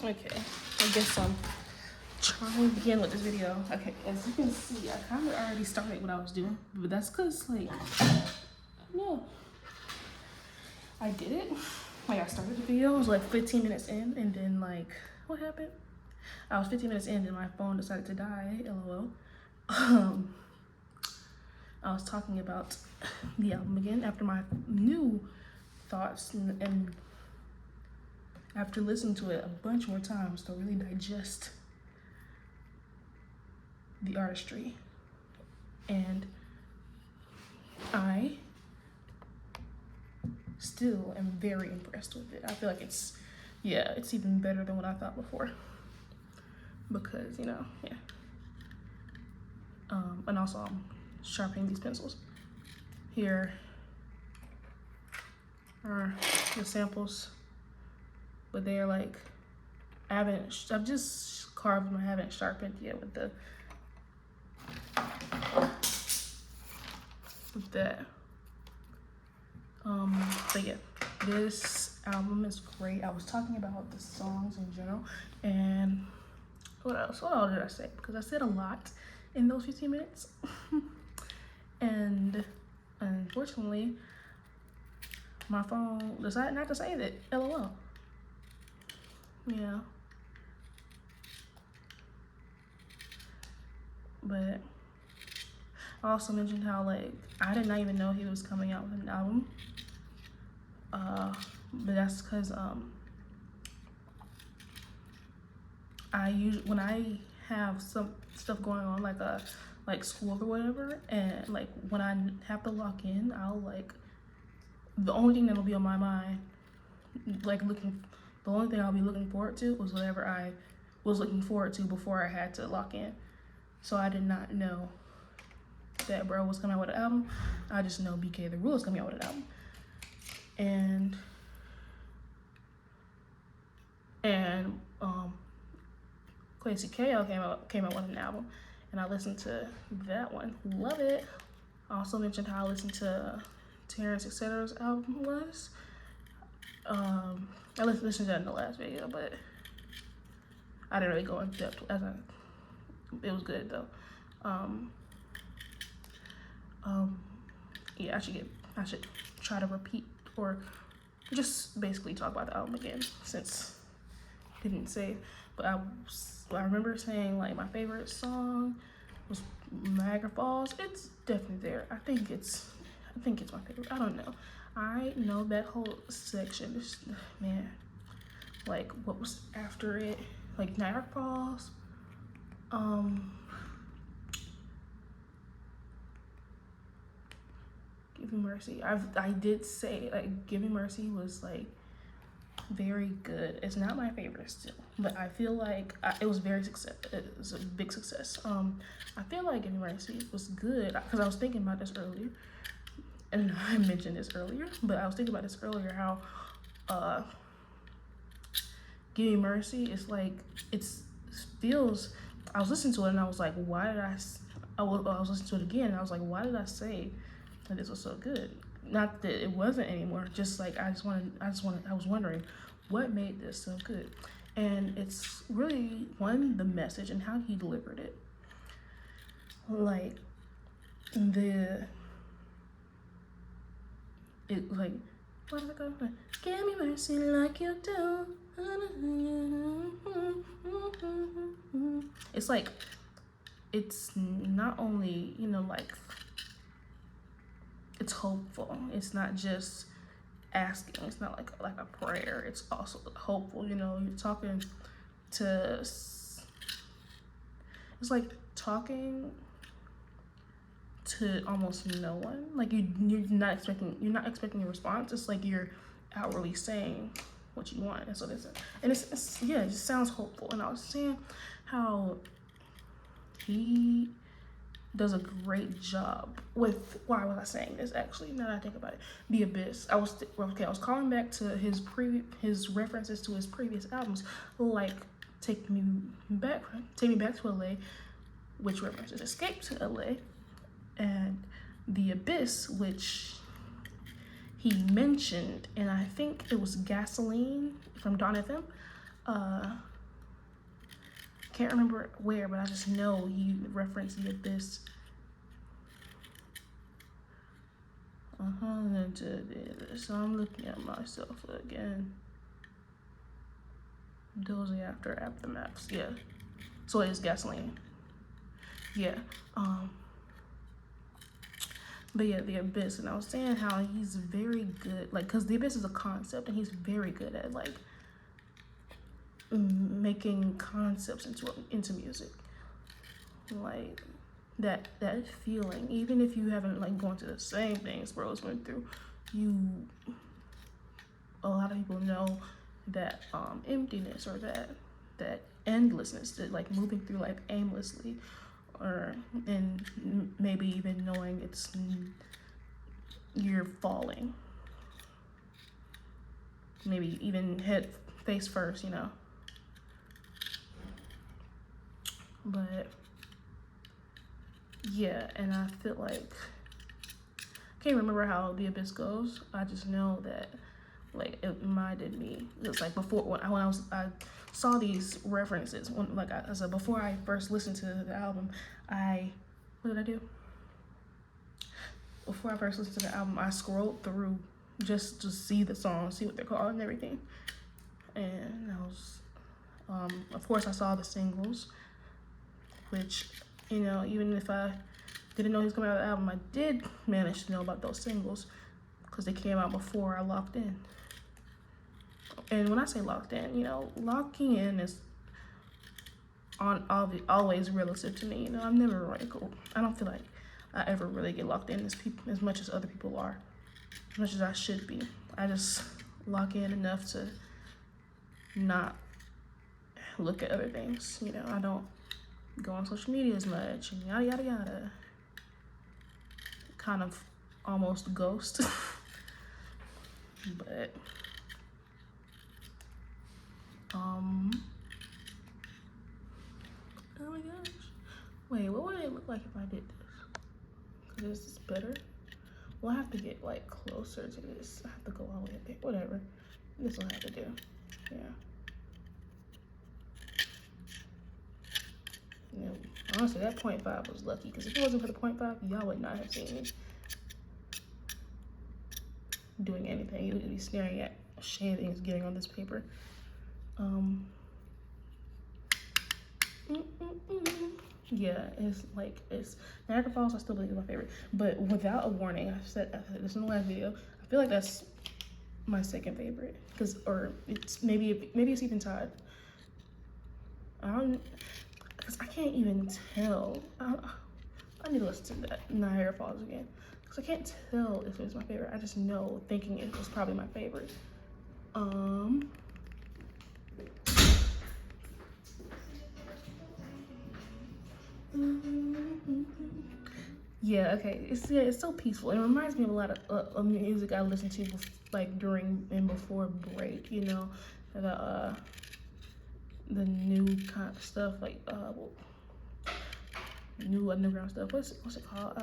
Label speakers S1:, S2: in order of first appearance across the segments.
S1: Okay, I guess I'm trying to begin with this video. Okay, as you can see, I kind of already started what I was doing, but that's because, like, no, I did it. Like, I started the video, it was like 15 minutes in, and then, like, what happened? I was 15 minutes in, and my phone decided to die, lol. I was talking about the album again after my new thoughts and after listening to it a bunch more times to really digest the artistry. And I still am very impressed with it. I feel like it's even better than what I thought before. Because, you know, yeah. And also I'm sharpening these pencils. Here are the samples, but they're like, I've just carved them, I haven't sharpened yet with that. But yeah, this album is great. I was talking about the songs in general, and what else? What all did I say? Because I said a lot in those 15 minutes. And unfortunately, my phone decided not to save it. LOL. Yeah. But I also mentioned how, like, I did not even know he was coming out with an album. But that's because when I have some stuff going on, like school or whatever, and like when I have to lock in, I'll like, the only thing that'll be on my mind, like the only thing I'll be looking forward to was whatever I was looking forward to before I had to lock in. So I did not know that bro was coming out with an album. I just know BK the Rule is coming out with an album. And Quincy KO came out with an album, and I listened to that one. Love it. I also mentioned how I listened to Terrence Etc's album was. I listened to that in the last video, but I didn't really go in depth. It was good though. Yeah, I should try to repeat or just basically talk about the album again, since I didn't say. But I remember saying, like, my favorite song was Niagara Falls. It's definitely there. I think it's my favorite. I don't know. I know that whole section. Man, like, what was after it? Like, Niagara Falls. Give Me Mercy. I did say, like, Give Me Mercy was, like, very good. It's not my favorite still, but I feel like it was it was a big success. I feel like Give Me Mercy was good because I was thinking about this earlier, and I mentioned this earlier, but I was thinking about this earlier, how Give Me Mercy is like, I was listening to it and I was like, why did I was listening to it again and I was like, why did I say that this was so good? Not that it wasn't anymore, just like I was wondering what made this so good. And it's really, one, the message and how he delivered it. Like, what does it go? Give me mercy like you do. It's like, it's not only, you know, like, it's hopeful. It's not just asking. It's not like a prayer. It's also hopeful. You know, you're talking to. It's like talking to almost no one. Like you're not expecting a response. It's like you're outwardly saying what you want. And so it just sounds hopeful. And I was saying how he does a great job with, why was I saying this actually, now that I think about it, The Abyss. I was calling back to his references to his previous albums, like Take Me Back to LA, which references Escape to LA, and The Abyss, which he mentioned, and I think it was Gasoline from Dawn FM. can't remember where, but I just know he referenced the abyss. So I'm looking at myself again. Dozing after aftermaths, yeah. So it is gasoline. Yeah. But yeah, the abyss, and I was saying how he's very good, like, cause the abyss is a concept, and he's very good at like making concepts into music, like that feeling. Even if you haven't like gone through the same things Rose went through, a lot of people know that emptiness, or that endlessness, that like moving through life aimlessly, and maybe even knowing you're falling, maybe even head face first, you know. But yeah, and I feel like, I can't remember how the abyss goes. I just know that like it reminded me. It's like before when I saw these references when, like I said, before I first listened to the album, what did I do? Before I first listened to the album, I scrolled through just to see the songs, see what they're called and everything. And I was, of course, I saw the singles, which, you know, even if I didn't know he was coming out of the album, I did manage to know about those singles because they came out before I locked in. And when I say locked in, you know, locking in is always relative to me. You know, I'm never like, I don't feel like I ever really get locked in as much as other people are, as much as I should be. I just lock in enough to not look at other things. You know, I don't go on social media as much and yada yada yada. Kind of almost ghost. But oh my gosh, wait, what would it look like if I did this? Cause this is better. Well, I have to get like closer to this. I have to go all the way up there. Whatever, this will have to do. Yeah. Yeah, honestly, that 0.5 was lucky, because if it wasn't for the 0.5, y'all would not have seen me doing anything. You would be staring at shavings getting on this paper. Yeah, it's Niagara Falls. I still believe is my favorite, but Without a Warning, I said this in the last video. I feel like that's my second favorite, or it's maybe it's even tied. Because I can't even tell. I need to listen to that Niagara Falls again, because I can't tell if it's my favorite. I just know thinking it was probably my favorite. Yeah, okay. It's so peaceful. It reminds me of a lot of music I listened to like during and before break. You know, the new kind of stuff, like new underground stuff. What's it called?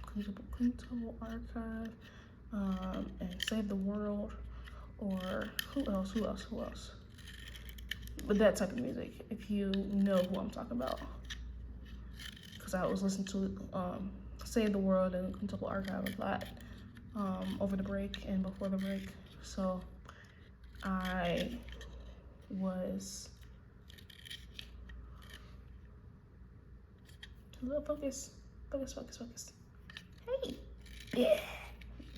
S1: Quintuple Archive, and Save the World, or who else? But that type of music, if you know who I'm talking about. Because I was listening to Save the World and Quintuple Archive a lot over the break and before the break. So I was... Focus. Hey! Yeah!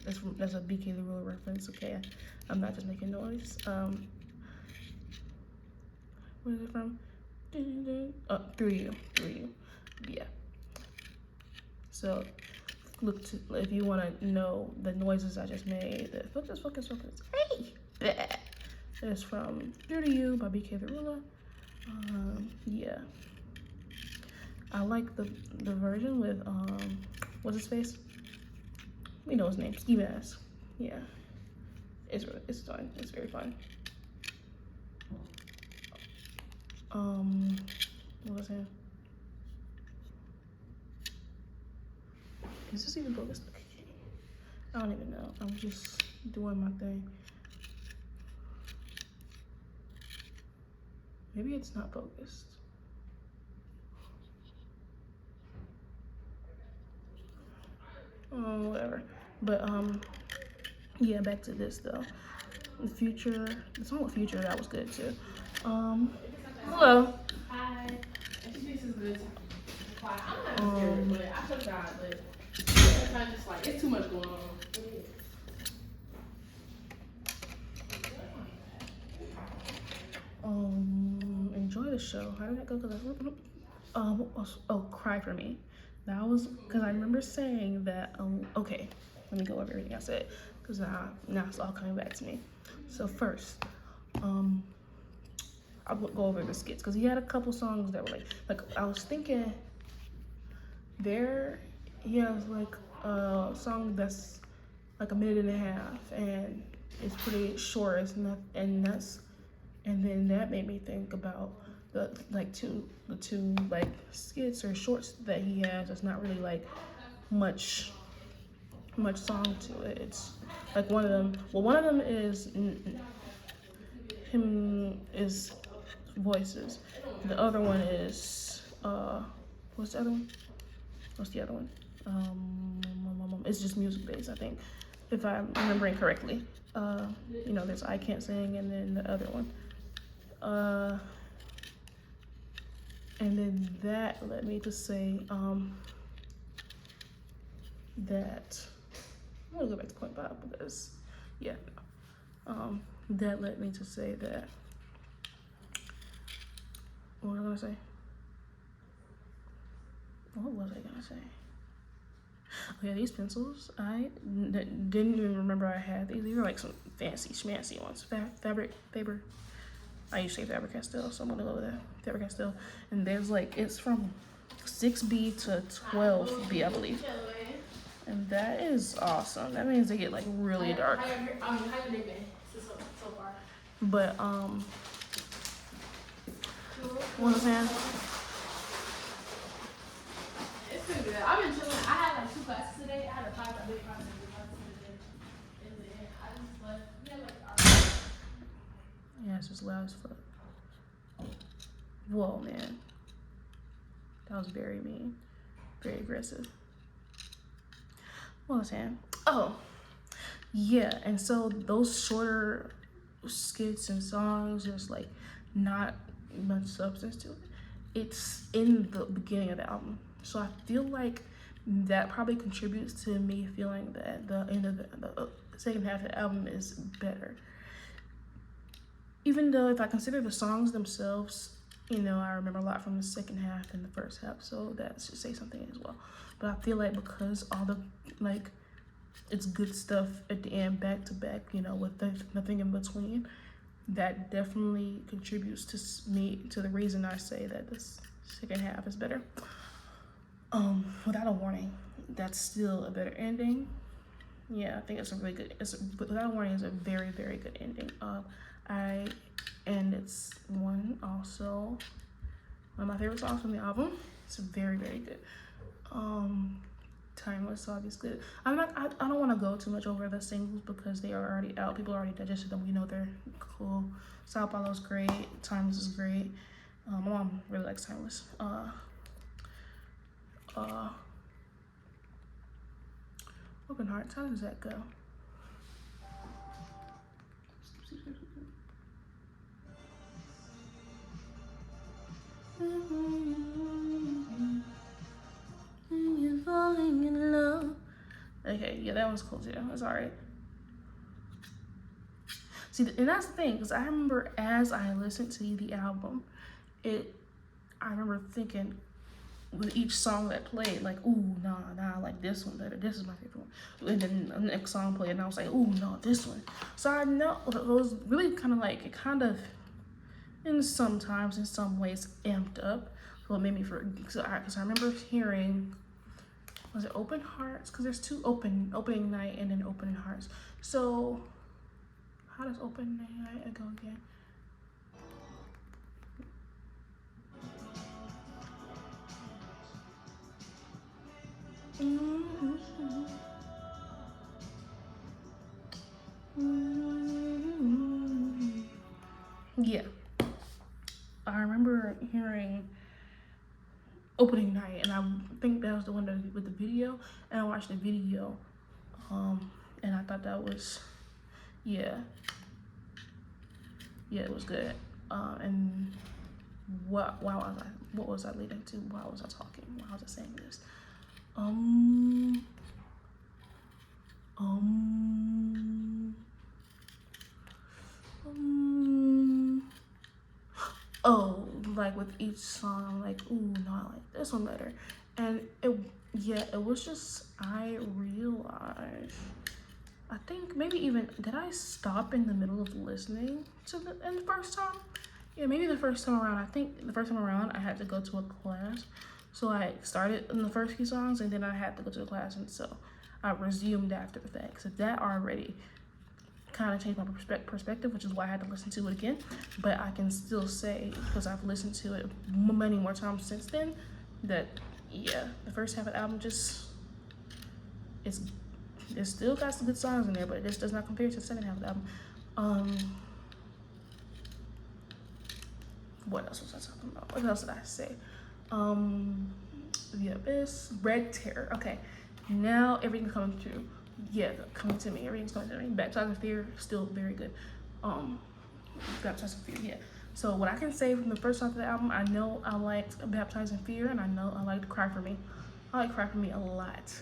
S1: That's a BK the Ruler reference, okay? I'm not just making noise. Where is it from? Through You. Yeah. So look to, if you want to know the noises I just made. Focus. Hey! Yeah. It's from Through to You by BK the Ruler. Yeah. I like the version with what's his face? We know his name, Ski Mask. Yeah. It's fun. It's very fun. What was it? Is this even focused? I don't even know. I'm just doing my thing. Maybe it's not focused. Whatever. But yeah, back to this though. The Future, the song with Future, that was good too. Hello. Hi. This is good. I'm not scared, but I trust God, but sometimes it's like it's too much going on. Enjoy the show. How did that go? Cry for me. That was because I remember saying that. Okay, let me go over everything I said because now it's all coming back to me. So first, I'll go over the skits because he had a couple songs that were like I was thinking. He has like a song that's like a minute and a half and it's pretty short. It's not and that's and then that made me think about the two like skits or shorts that he has. It's not really like much song to it. It's like one of them. Well, one of them is him is voices. The other one is what's the other one? What's the other one? It's just music based, I think, if I'm remembering correctly. There's I Can't Sing, and then the other one. And then that led me to say that I'm gonna go back to point 5 because that led me to say that. What was I gonna say? What was I gonna say? Okay, these pencils, I didn't even remember I had these. These are like some fancy schmancy ones. Faber. I used to say Faber-Castell, so I'm gonna go with that. Faber-Castell. And there's like, it's from 6B to 12B, I believe. And that is awesome. That means they get like really dark. How your day been so far? But, what was I saying? It's been good. I've been chilling. I had like 2 classes today. I had a big class today. And then I just left. Yeah, it's just loud as fuck. Whoa, man. That was very mean. Very aggressive. What was I saying? Oh, yeah. And so those shorter skits and songs, there's like not much substance to it. It's in the beginning of the album. So I feel like that probably contributes to me feeling that the end of the second half of the album is better. Even though if I consider the songs themselves, I remember a lot from the second half and the first half, so that should say something as well. But I feel like because all the it's good stuff at the end, back to back, with nothing in between, that definitely contributes to the reason I say that this second half is better. Without a Warning, that's still a better ending. Yeah, I think it's a really good. Without a Warning is a very, very good ending. And it's one of my favorite songs from the album. It's very, very good. Timeless song is good. I don't want to go too much over the singles because they are already out. People already digested them. We know they're cool. Sao Paulo's great. Timeless is great. My mom really likes Timeless. Open Hearts, how does that go? You're falling in love. Okay, yeah, that one's cool too. That's alright. See, and that's the thing, because I remember as I listened to the album, I remember thinking with each song that played, like, ooh, nah, I like this one better. This is my favorite one. And then the next song played, and I was like, ooh, no, this one. So I know it was really kind of like, it kind of, in some ways, amped up. So it made me because I remember hearing, was it Open Hearts? Because there's 2 opening night and then Opening Hearts. So how does Opening Night go again? Yeah. I remember hearing opening night, and I think that was the one that with the video, and I watched the video, and I thought that was, yeah, it was good. And what was I leading to? Why was I talking? Why was I saying this? Um, oh, like with each song, I'm like, ooh, no, I like this one better. And it was just, I realized, I think maybe even, did I stop in the middle of listening to in the first time? Yeah, maybe the first time around. I think the first time around I had to go to a class. So I started in the first few songs and then I had to go to the class, and so I resumed after the fact. So that already kind of changed my perspective, which is why I had to listen to it again. But I can still say, because I've listened to it many more times since then, that yeah, the first half of the album just, it's still got some good songs in there, but it just does not compare to the second half of the album. What else was I talking about? What else did I say? The Abyss, Red Terror. Okay, now everything's coming through. Yeah, coming to me. Everything's coming to me. Baptized in Fear, still very good. Baptized in Fear, yeah. So what I can say from the first half of the album, I know I liked Baptized in Fear, and I know I liked Cry For Me. I like Cry For Me a lot.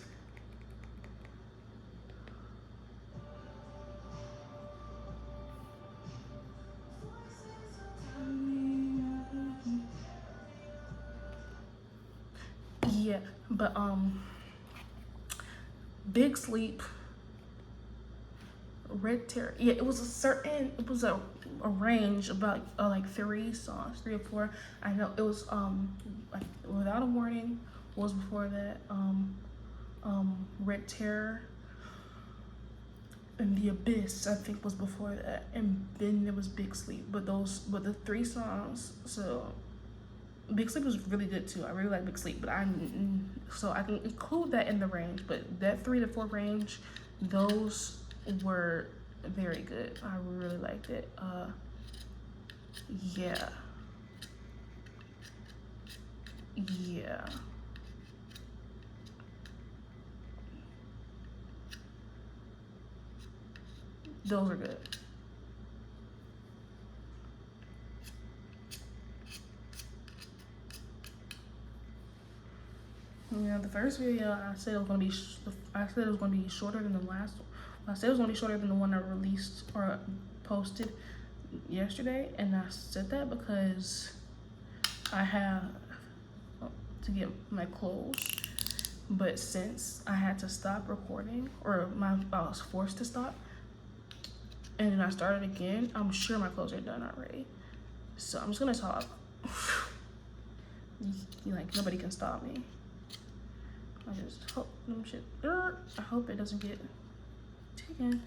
S1: Yeah, but Big Sleep, Red Terror. Yeah, it was a range about like 3 songs, 3 or 4. I know it was like Without a Warning was before that. Red Terror and The Abyss I think was before that, and then there was Big Sleep. But the 3 songs. So Big Sleep was really good too. I really like Big Sleep, but so I can include that in the range. But that 3 to 4 range, those were very good. I really liked it. Yeah. Those are good. Yeah, the first video I said it was gonna be shorter than the last one. I said it was gonna be shorter than the one I released or posted yesterday, and I said that because I have to get my clothes. But since I had to stop recording, or I was forced to stop, and then I started again, I'm sure my clothes are done already. So I'm just gonna talk. Like, nobody can stop me. I just hope I hope it doesn't get taken.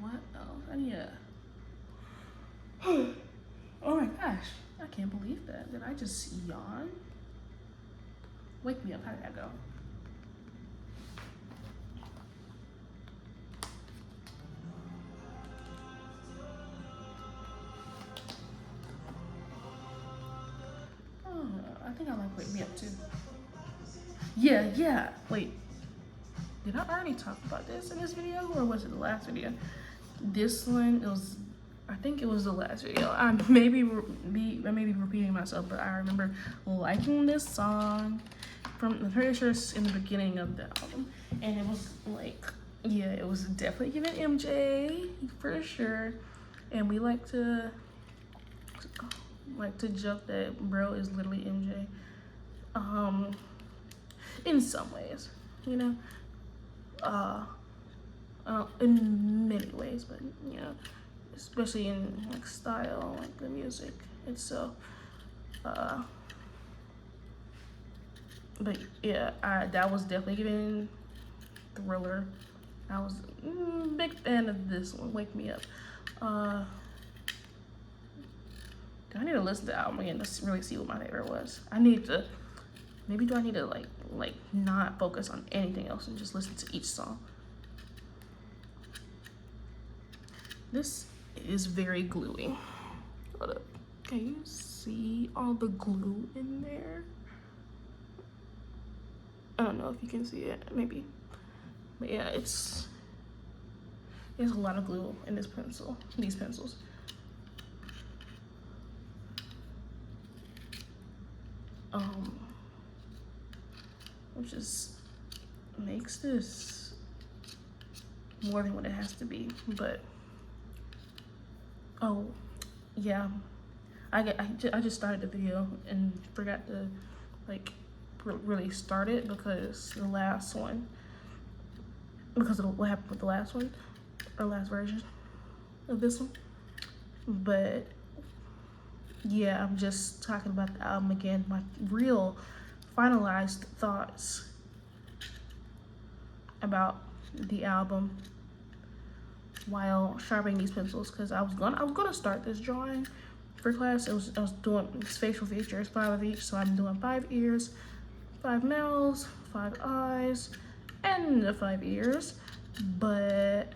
S1: What else? I need Oh my gosh, I can't believe that. Did I just yawn? Wake me up. How did that go? Oh, I think I like Wake Me Up too. Yeah. Wait, did I already talk about this in this video, or was it the last video? This one, I think it was the last video. I may be repeating myself, but I remember liking this song I'm pretty sure it's in the beginning of the album, and it was like, yeah, it was definitely giving MJ for sure. And we like to joke that bro is literally MJ, in some ways, you know, in many ways, but you know, especially in like style, like the music. And so but yeah, that was definitely giving Thriller. I was a big fan of this one, Wake Me Up. I need to listen to the album again to really see what my favorite was. I need to Maybe do I need to like not focus on anything else and just listen to each song? This is very gluey. Hold up. Can you see all the glue in there? I don't know if you can see it, maybe. But yeah, there's a lot of glue in this pencil, these pencils. Which just makes this more than what it has to be. But oh yeah, I just started the video and forgot to like really start it because the last one, because of what happened with the last one, or last version of this one. But yeah, I'm just talking about the album again, my real finalized thoughts about the album while sharpening these pencils, because I was gonna start this drawing for class. I was doing facial features, 5 of each, so I'm doing 5 ears, 5 mouths, 5 eyes, and the 5 ears. But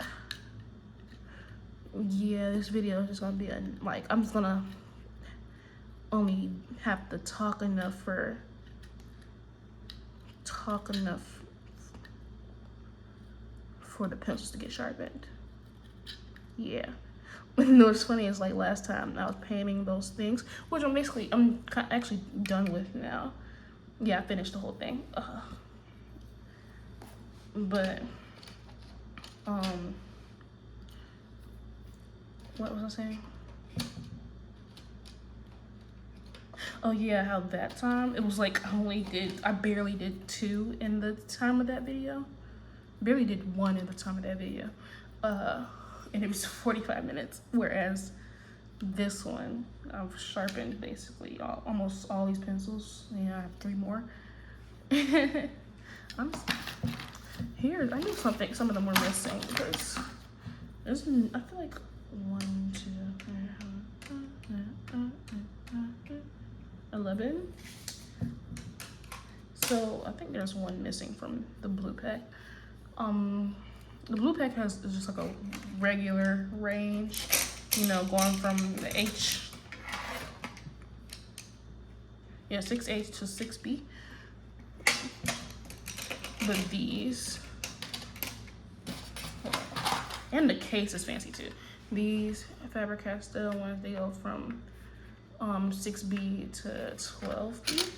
S1: yeah, this video is just gonna be like, I'm just gonna only have to talk enough for the pencils to get sharpened. Yeah. You know what's funny is like last time I was painting those things, which I'm actually done with now. Yeah, I finished the whole thing. But what was I saying? Oh yeah, how that time it was like I barely did 2 in the time of that video. Barely did 1 in the time of that video. And it was 45 minutes, whereas this one I've sharpened basically almost all these pencils. Yeah, I have 3 more. I knew some of them were missing because I feel like 1, 2, 11. So I think there's 1 missing from the blue pack. The blue pack is just like a regular range, you know, going from the 6H to 6B. But these, and the case is fancy too. These Faber-Castell ones, they go from 6B to 12B.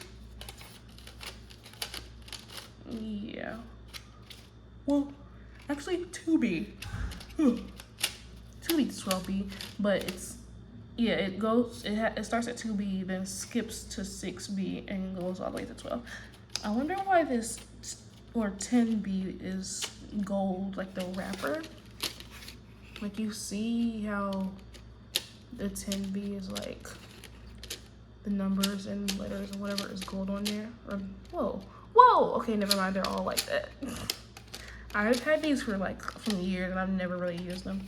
S1: Yeah. Well, actually 2B. 2B to 12B, but it starts at 2B, then skips to 6B and goes all the way to 12. I wonder why this, or 10B is gold, like the wrapper. Like you see how the 10B is like the numbers and letters and whatever is gold on there. Or whoa, okay, never mind, they're all like that. I've had these for like some years and I've never really used them.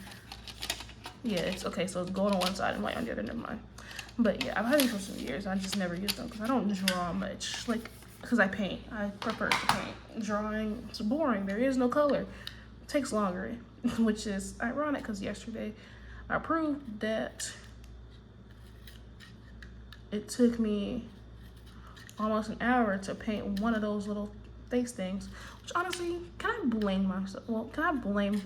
S1: Yeah, it's okay, so it's gold on one side and white on the other, never mind. But yeah, I've had these for some years. I just never used them because I don't draw much. Like, because I paint. I prefer to paint. Drawing, it's boring. There is no color. It takes longer, which is ironic because yesterday I proved that it took me almost an hour to paint one of those little face things, which honestly, can I blame myself? Well, can I blame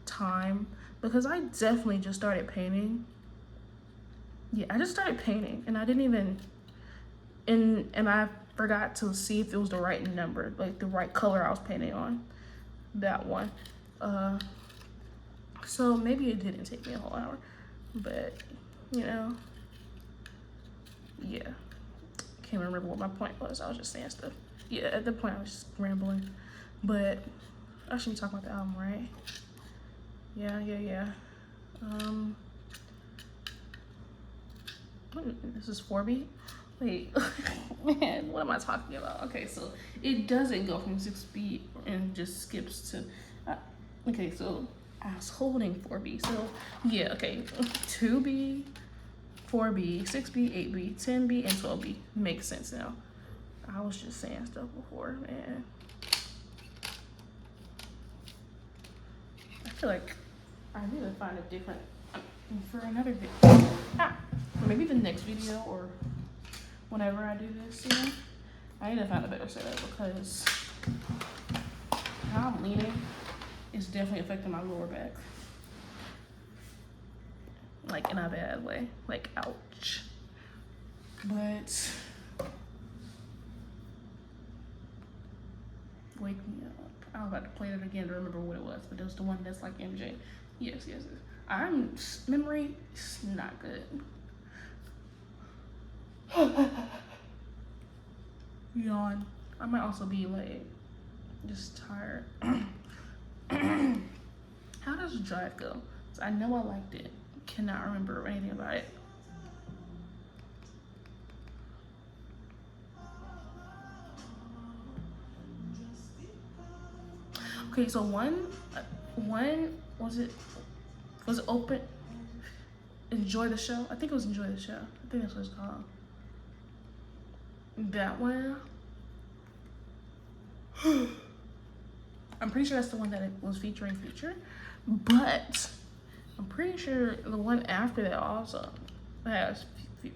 S1: time? Because I definitely just started painting. Yeah, I just started painting and I didn't even, and I forgot to see if it was the right number, like the right color I was painting on, that one. So maybe it didn't take me a whole hour, but you know, yeah. Can't remember what my point was. I was just saying stuff. Yeah, at the point I was just rambling, but I should be talking about the album, right? Yeah. This is 4B. Wait, man, what am I talking about? Okay, so it doesn't go from 6B and just skips to, okay, so I was holding 4B. So yeah, okay, 2B, 4B, 6B, 8B, 10B, and 12B makes sense now. I was just saying stuff before, man. I feel like I need to find a different for another video. Or maybe the next video or whenever I do this, you know, I need to find a better setup because how I'm leaning is definitely affecting my lower back. Like in a bad way. Like ouch. But wake me up. I was about to play it again to remember what it was, but it was the one that's like MJ. Yes. I'm memory is not good. Yawn. I might also be like just tired. How does Drive go? So I know I liked it. Cannot remember anything about it. Okay, so one was it open? Enjoy the Show. I think it was Enjoy the Show. I think that's what it's called. That one. I'm pretty sure that's the one that it was featuring Future, but I'm pretty sure the one after that also has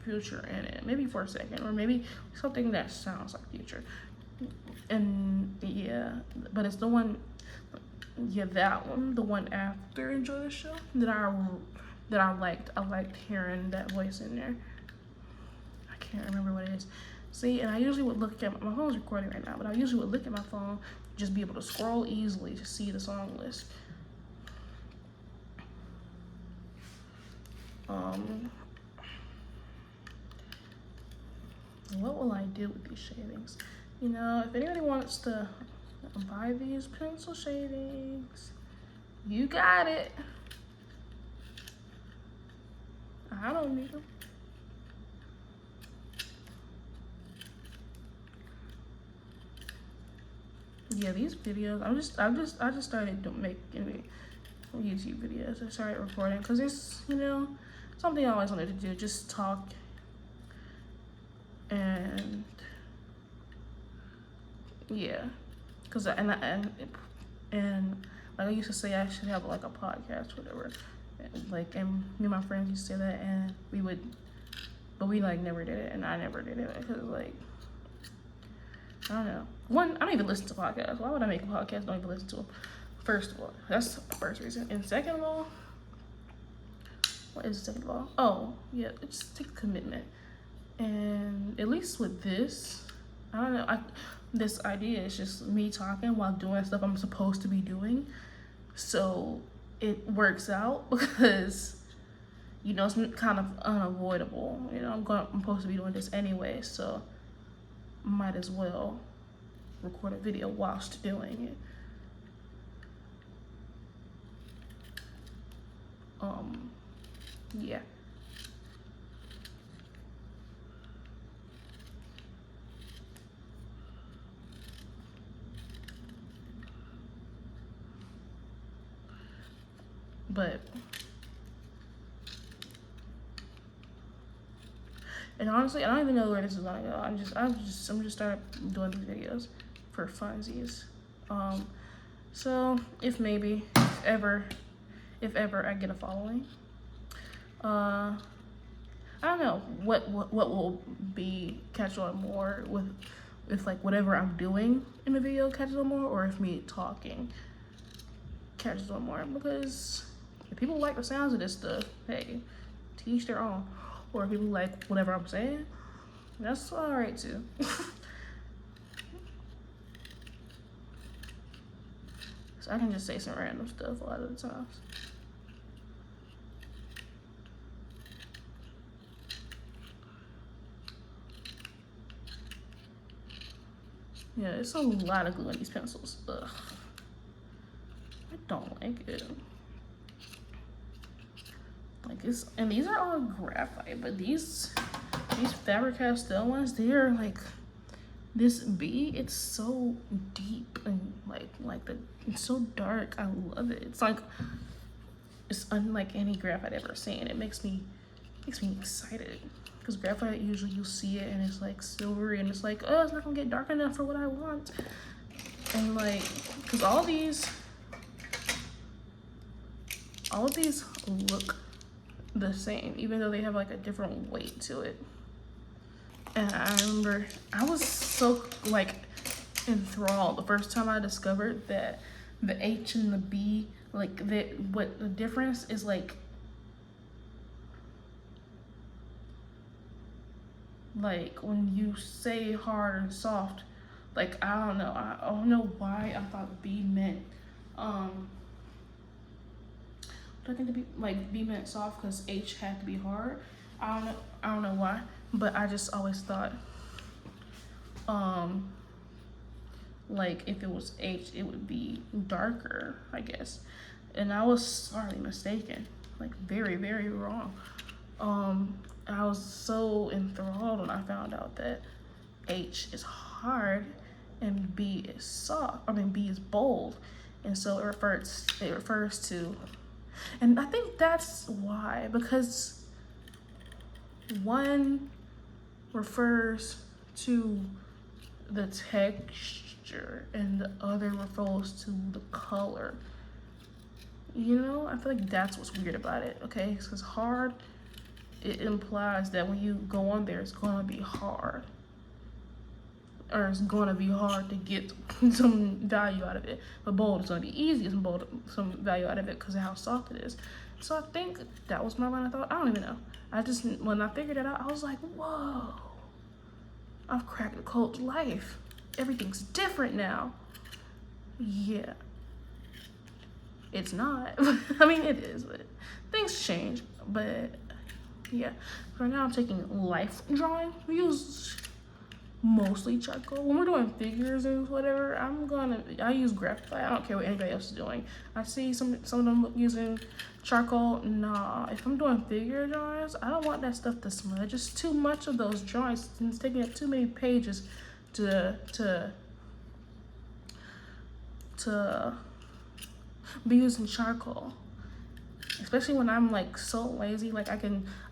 S1: Future in it. Maybe for a second, or maybe something that sounds like Future. And yeah, but it's the one. Yeah, that one, the one after Enjoy the Show that I liked. I liked hearing that voice in there. I can't remember what it is. See, and I usually would look at my phone's recording right now, but I usually would look at my phone, just be able to scroll easily to see the song list. What will I do with these shadings? You know, if anybody wants to buy these pencil shadings, you got it. I don't need them. Yeah, these videos, I just started making YouTube videos. I started recording because it's, you know, something I always wanted to do, just talk and yeah, because and like I used to say, I should have like a podcast, or whatever. And me and my friends used to say that, and we would, but we like never did it, and I never did it because like I don't know. One, I don't even listen to podcasts. Why would I make a podcast? Don't even listen to them. First of all, that's the first reason. And second of all, what is the second of all? Oh yeah, it just takes commitment. And at least with this, I don't know. This idea is just me talking while doing stuff I'm supposed to be doing. So it works out because, you know, it's kind of unavoidable. You know, I'm supposed to be doing this anyway, so might as well record a video whilst doing it. Yeah. But and honestly, I don't even know where this is gonna go. I'm just start doing these videos for funsies. So if ever I get a following, I don't know what will be catch on more with like whatever I'm doing in the video catches on more, or if me talking catches on more, because if people like the sounds of this stuff, hey, to each their own. Or if people like whatever I'm saying, that's all right too. So I can just say some random stuff a lot of the times. Yeah, it's a lot of glue in these pencils. Ugh. I don't like it. Like this, and these are all graphite, but these Faber-Castell ones, they're like this B. It's so deep and it's so dark. I love it. It's unlike any graphite I've ever seen. It makes me excited because graphite usually you see it and it's like silvery and it's like, oh, it's not gonna get dark enough for what I want. And like, because all of these look the same, even though they have like a different weight to it. And I remember I was so like enthralled the first time I discovered that the H and the B, like that, what the difference is, like when you say hard and soft, like I don't know why I thought B meant I think to be like B meant soft because H had to be hard. I don't know why, but I just always thought like if it was H it would be darker, I guess. And I was sorely mistaken, like very, very wrong. I was so enthralled when I found out that H is hard and B is soft. I mean B is bold, and so it refers to, and I think that's why, because one refers to the texture and the other refers to the color. You know, I feel like that's what's weird about it, okay? Because hard, it implies that when you go on there, it's gonna be hard. Or it's gonna be hard to get some value out of it. But bold is gonna be easy to get some value out of it because of how soft it is. So I think that was my line of thought. I don't even know. When I figured it out, I was like, whoa, I've cracked the code life. Everything's different now. Yeah. It's not. I mean, it is, but things change. But yeah, for now I'm taking life drawing. We use mostly charcoal. When we're doing figures and whatever, I use graphite. I don't care what anybody else is doing. I see some of them using charcoal. Nah, if I'm doing figure drawings, I don't want that stuff to smudge. It's too much of those drawings, and it's taking up too many pages to be using charcoal, especially when I'm like so lazy. Like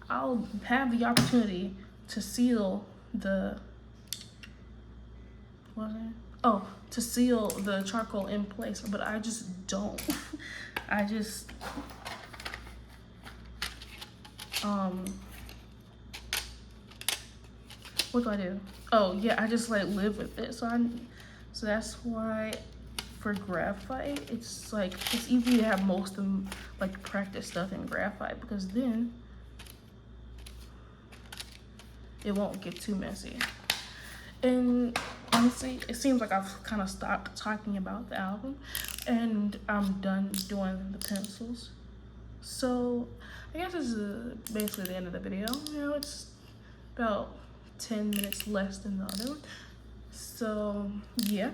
S1: I'll have the opportunity to seal the to seal the charcoal in place, but I just don't. I just what do I do? Oh yeah, I just like live with it. So that's why for graphite, it's like it's easy to have most of them like practice stuff in graphite, because then it won't get too messy. And honestly, it seems like I've kind of stopped talking about the album and I'm done doing the pencils. So I guess this is basically the end of the video. You know, it's about 10 minutes less than the other one. So yeah,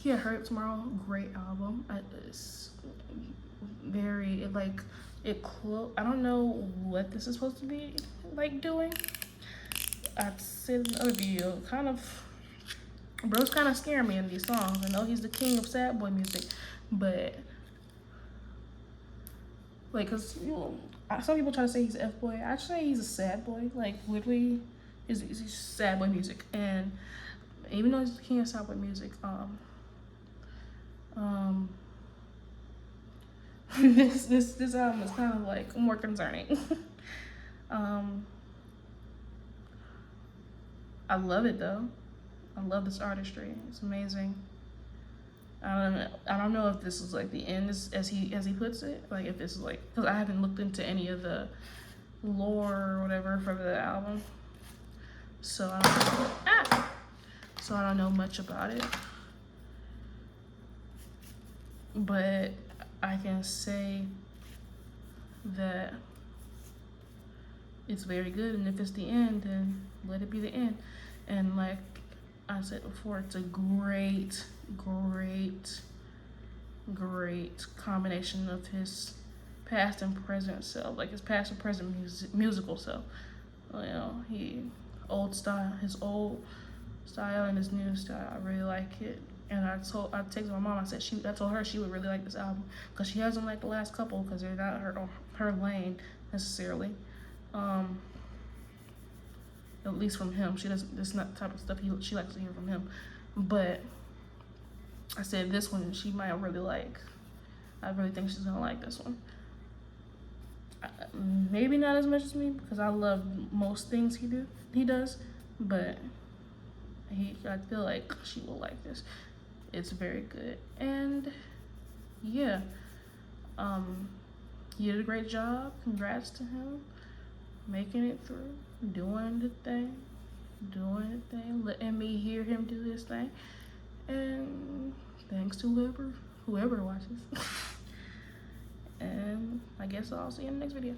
S1: yeah, Hurry Up Tomorrow, great album. It's very, I don't know what this is supposed to be like doing. I said in another video, bro's kind of scaring me in these songs. I know he's the king of sad boy music, but like, cause some people try to say he's an F-boy. I say he's a sad boy. Like literally, he's sad boy music. And even though he's the king of sad boy music, this album is kind of like more concerning. I love it though. I love this artistry. It's amazing. I don't know if this is like the end as he puts it. Like if this is like, because I haven't looked into any of the lore or whatever for the album, so I don't know much about it. But I can say that it's very good, and if it's the end, then let it be the end. And like I said before, it's a great combination of his past and present self, like his past and present musical self. You know, his old style and his new style. I really like it. And I texted my mom. I told her she would really like this album, because she hasn't liked the last couple because they're not her lane necessarily. At least from him. She doesn't. This is not the type of stuff she likes to hear from him. But I said this one she might really like. I really think she's gonna like this one. Maybe not as much as me because I love most things he does, but I feel like she will like this. It's very good, and yeah, he did a great job. Congrats to him, making it through, doing the thing, letting me hear him do his thing, and thanks to whoever watches. And I guess I'll see you in the next video.